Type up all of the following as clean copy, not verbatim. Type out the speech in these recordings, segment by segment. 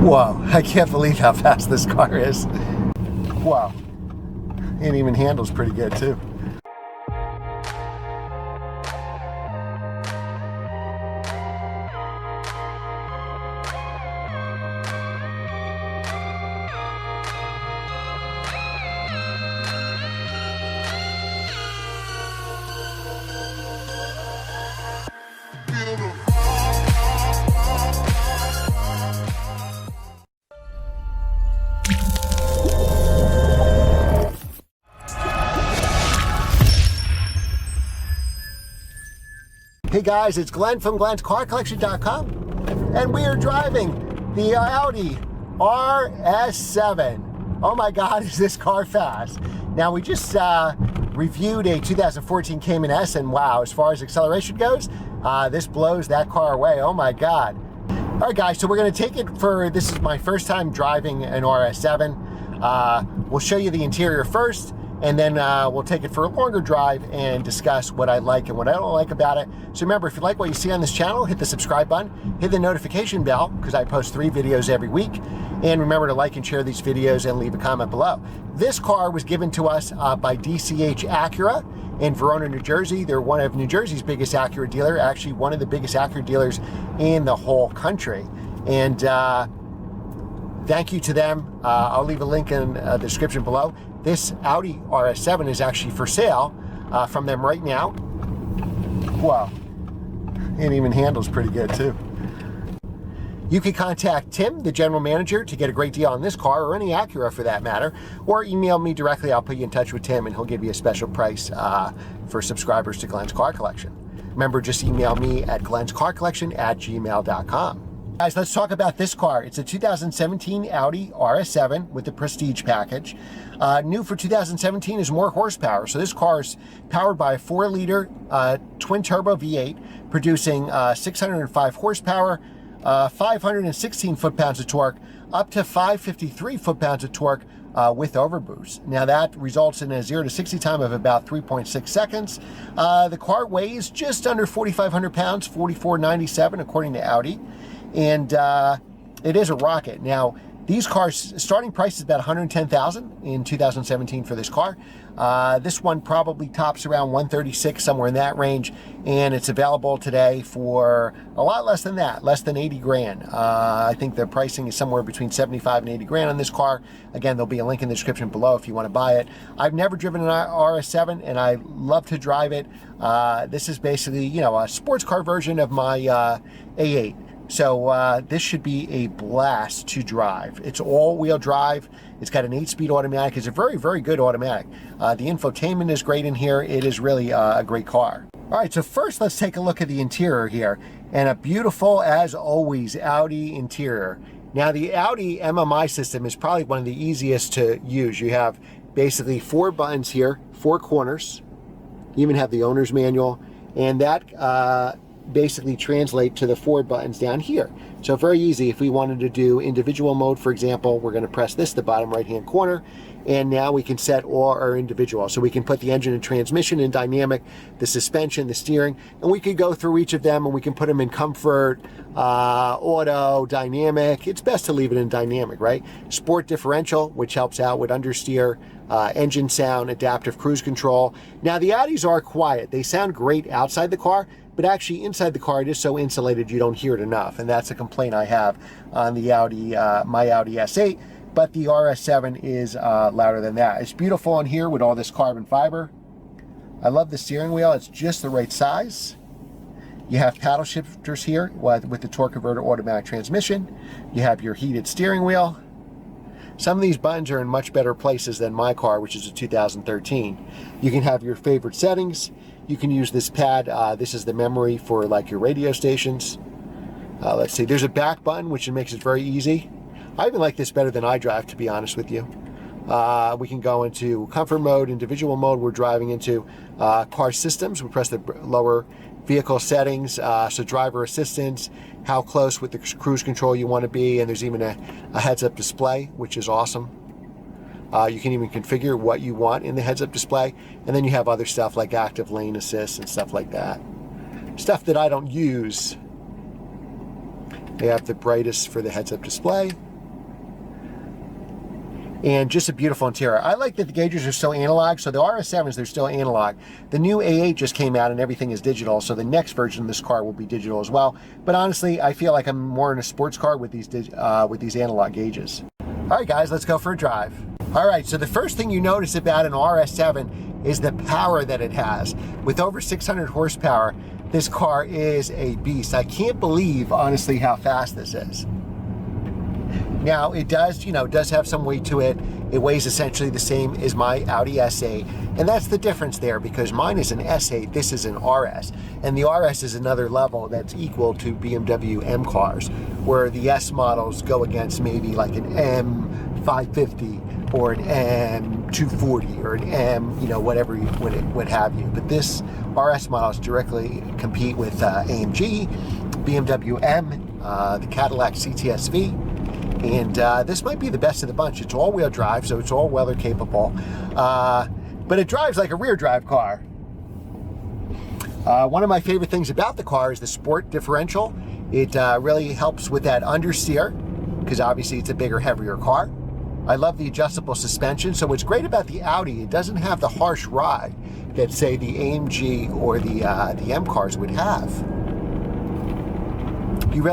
Whoa, I can't believe how fast this car is. Wow. It even handles pretty good too. Hey guys, it's Glenn from glenscarcollection.com, and we are driving the Audi RS7. Oh my God, is this car fast. Now we just reviewed a 2014 Cayman S, and wow, as far as acceleration goes, this blows that car away. Oh my God. All right guys, so we're gonna take it for, this is my first time driving an RS7. We'll show you the interior first, and then we'll take it for a longer drive and discuss what I like and what I don't like about it. So remember, if you like what you see on this channel, hit the subscribe button, hit the notification bell, because I post 3 videos every week. And remember to like and share these videos and leave a comment below. This car was given to us by DCH Acura in Verona, New Jersey. They're one of New Jersey's biggest Acura dealer, actually one of the biggest Acura dealers in the whole country. And thank you to them. I'll leave a link in the description below. This Audi RS7 is actually for sale from them right now. Wow, it even handles pretty good too. You can contact Tim, the general manager, to get a great deal on this car, or any Acura for that matter, or email me directly. I'll put you in touch with Tim and he'll give you a special price for subscribers to Glenn's Car Collection. Remember, just email me at glenscarcollection@gmail.com. Guys, let's talk about this car. It's a 2017 Audi RS7 with the Prestige package. New for 2017 is more horsepower. So this car is powered by a 4-liter twin-turbo V8, producing 605 horsepower, 516 foot-pounds of torque, up to 553 foot-pounds of torque with overboost. Now that results in a 0 to 60 time of about 3.6 seconds. The car weighs just under 4,500 pounds, 4,497 according to Audi. And it is a rocket. Now, these cars, starting price is about $110,000 in 2017 for this car. This one probably tops around $136,000, somewhere in that range, and it's available today for a lot less than that, less than 80 grand. I think the pricing is somewhere between 75 and 80 grand on this car. Again, there'll be a link in the description below if you want to buy it. I've never driven an RS7, and I love to drive it. This is basically, you know, a sports car version of my A8. So this should be a blast to drive. It's all-wheel drive. It's got an 8-speed automatic. It's a very, very good automatic. The infotainment is great in here. It is really a great car. All right, so first let's take a look at the interior here. And a beautiful, as always, Audi interior. Now the Audi Mmi system is probably one of the easiest to use. You have basically 4 buttons here, 4 corners. You even have the owner's manual. And that basically translate to the 4 buttons down here. So very easy. If we wanted to do individual mode, for example, we're going to press this, the bottom right hand corner, and now we can set all our individual. So we can put the engine and transmission in dynamic, the suspension, the steering, and we could go through each of them and we can put them in comfort, auto, dynamic. It's best to leave it in dynamic, right? Sport differential, which helps out with understeer, engine sound, adaptive cruise control. Now the Audis are quiet. They sound great outside the car, but actually inside the car it is so insulated you don't hear it enough, and that's a complaint I have on the Audi, my Audi S8, but the RS7 is louder than that. It's beautiful in here with all this carbon fiber. I love the steering wheel. It's just the right size. You have paddle shifters here with the torque converter automatic transmission. You have your heated steering wheel. Some of these buttons are in much better places than my car, which is a 2013. You can have your favorite settings. You can use this pad. This is the memory for like your radio stations. Let's see, there's a back button, which makes it very easy. I even like this better than iDrive, to be honest with you. We can go into comfort mode, individual mode. We're driving into car systems. We press the lower vehicle settings, so driver assistance, how close with the cruise control you want to be, and there's even a heads-up display, which is awesome. You can even configure what you want in the heads-up display, and then you have other stuff like active lane assist and stuff like that. Stuff that I don't use. They have the brightest for the heads-up display. and just a beautiful interior. I like that the gauges are still analog, so the RS7s, they're still analog. The new A8 just came out and everything is digital, so the next version of this car will be digital as well. But honestly, I feel like I'm more in a sports car with these analog gauges. All right, guys, let's go for a drive. All right, so the first thing you notice about an RS7 is the power that it has. With over 600 horsepower, this car is a beast. I can't believe, honestly, how fast this is. Now, it does, does have some weight to it. It weighs essentially the same as my Audi S8, and that's the difference there, because mine is an S8, this is an RS, and the RS is another level that's equal to BMW M cars, where the S models go against maybe like an M550 or an M240 or an M, whatever, what have you. But this RS models directly compete with AMG, BMW M, the Cadillac CTS-V, and this might be the best of the bunch. It's all-wheel drive, so it's all weather capable, but it drives like a rear drive car. One of my favorite things about the car is the sport differential. It really helps with that understeer, because obviously it's a bigger, heavier car. I love the adjustable suspension. So what's great about the Audi, it doesn't have the harsh ride that, say, the AMG or the M cars would have.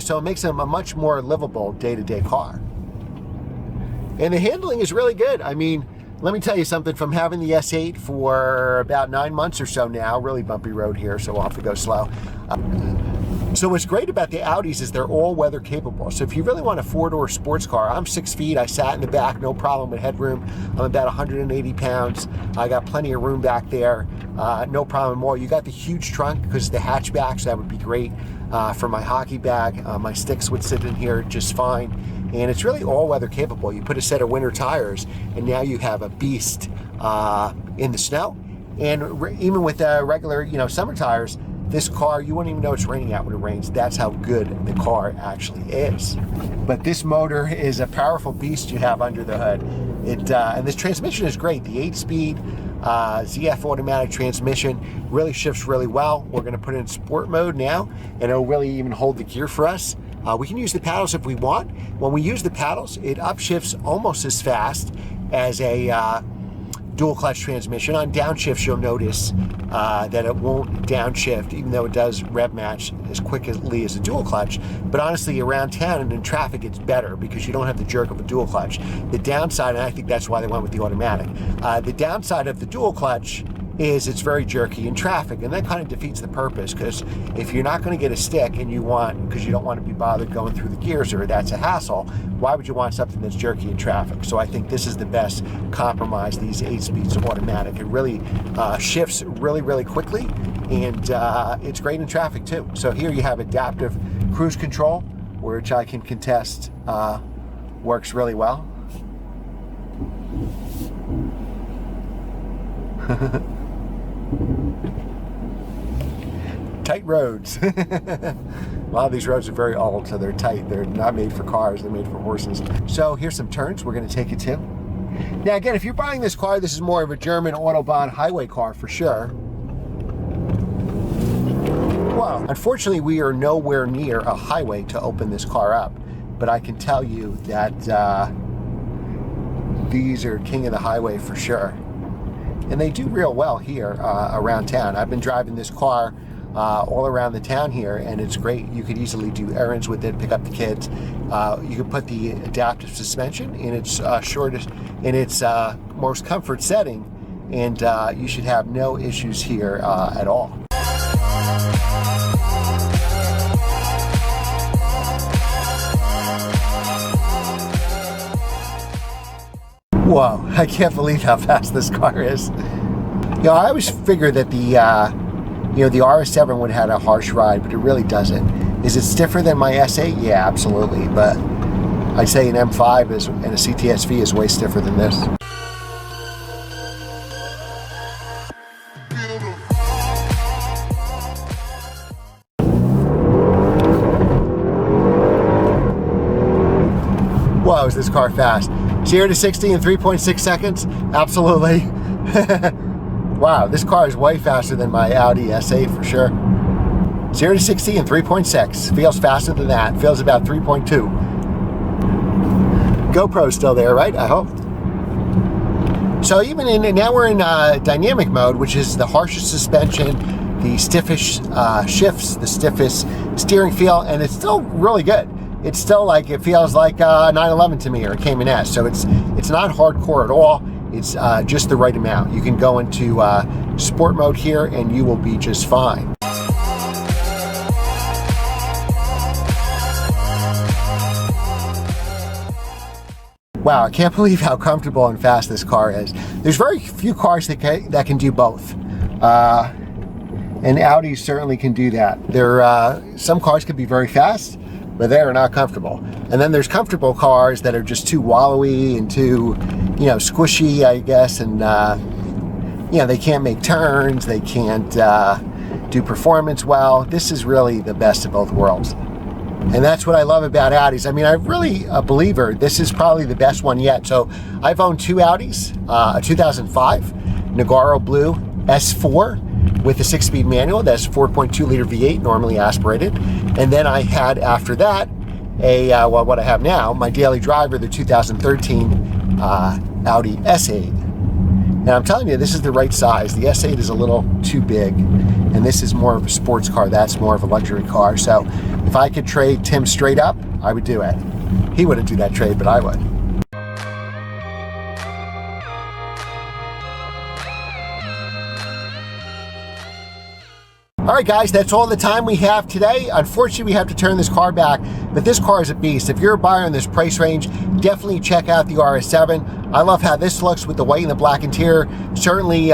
So it makes them a much more livable day-to-day car. And the handling is really good. I mean, let me tell you something, from having the S8 for about 9 months or so now, really bumpy road here, so we'll have to go slow. So what's great about the Audis is they're all weather capable. So if you really want a four-door sports car, I'm 6 feet, I sat in the back, no problem with headroom. I'm about 180 pounds. I got plenty of room back there, no problem at all. You got the huge trunk because the hatchback, so that would be great for my hockey bag. My sticks would sit in here just fine. And it's really all weather capable. You put a set of winter tires and now you have a beast in the snow. And even with regular, summer tires, this car, you won't even know it's raining out when it rains. That's how good the car actually is. But this motor is a powerful beast you have under the hood. And this transmission is great. The 8-speed ZF automatic transmission really shifts really well. We're going to put it in sport mode now, and it'll really even hold the gear for us. We can use the paddles if we want. When we use the paddles, it upshifts almost as fast as a dual clutch transmission. On downshifts, you'll notice that it won't downshift, even though it does rev match as quickly as a dual clutch. But honestly, around town and in traffic, it's better because you don't have the jerk of a dual clutch. The downside, and I think that's why they went with the automatic, the downside of the dual clutch is it's very jerky in traffic, and that kind of defeats the purpose, because if you're not going to get a stick and because you don't want to be bothered going through the gears, or that's a hassle, why would you want something that's jerky in traffic? So I think this is the best compromise, these 8 speeds of automatic. It really shifts really, really quickly, and it's great in traffic too. So here you have adaptive cruise control, which I can contest works really well. Tight roads. A lot of these roads are very old, so they're tight. They're not made for cars, they're made for horses. So here's some turns we're going to take you to. Now again, if you're buying this car, this is more of a German Autobahn highway car for sure. Well, unfortunately, we are nowhere near a highway to open this car up, but I can tell you that these are king of the highway for sure. And they do real well here around town. I've been driving this car all around the town here, and it's great. You could easily do errands with it, pick up the kids. You can put the adaptive suspension in its most comfort setting, and you should have no issues here at all. Whoa, I can't believe how fast this car is. I always figured that the RS7 would have had a harsh ride, but it really doesn't. Is it stiffer than my S8? Yeah, absolutely. But I'd say an M5 and a CTS-V is way stiffer than this. Whoa, is this car fast. 0 to 60 in 3.6 seconds? Absolutely. Wow, this car is way faster than my Audi S8 for sure. 0 to 60 in 3.6. Feels faster than that. Feels about 3.2. GoPro's still there, right? I hope. So even now we're in dynamic mode, which is the harshest suspension, the stiffest shifts, the stiffest steering feel, and it's still really good. It's still like, it feels like a 911 to me, or a Cayman S. So it's not hardcore at all. It's just the right amount. You can go into sport mode here and you will be just fine. Wow, I can't believe how comfortable and fast this car is. There's very few cars that can do both. And Audi certainly can do that. Some cars can be very fast, but they are not comfortable. And then there's comfortable cars that are just too wallowy and too, squishy, I guess, and they can't make turns, they can't do performance well. This is really the best of both worlds. And that's what I love about Audis. I mean, I'm really a believer. This is probably the best one yet. So I've owned two Audis, a 2005 Nogaro Blue S4 with a 6-speed manual. That's 4.2 liter V8, normally aspirated. And then I had, after that, what I have now, my daily driver, the 2013 Audi S8. And I'm telling you, this is the right size. The S8 is a little too big, and this is more of a sports car. That's more of a luxury car. So if I could trade Tim straight up, I would do it. He wouldn't do that trade, but I would. All right, guys, that's all the time we have today. Unfortunately, we have to turn this car back, but this car is a beast. If you're a buyer in this price range, definitely check out the RS7. I love how this looks with the white and the black interior. Certainly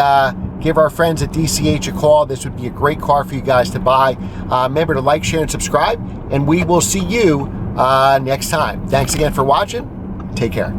give our friends at DCH a call. This would be a great car for you guys to buy. Remember to like, share, and subscribe, and we will see you next time. Thanks again for watching. Take care.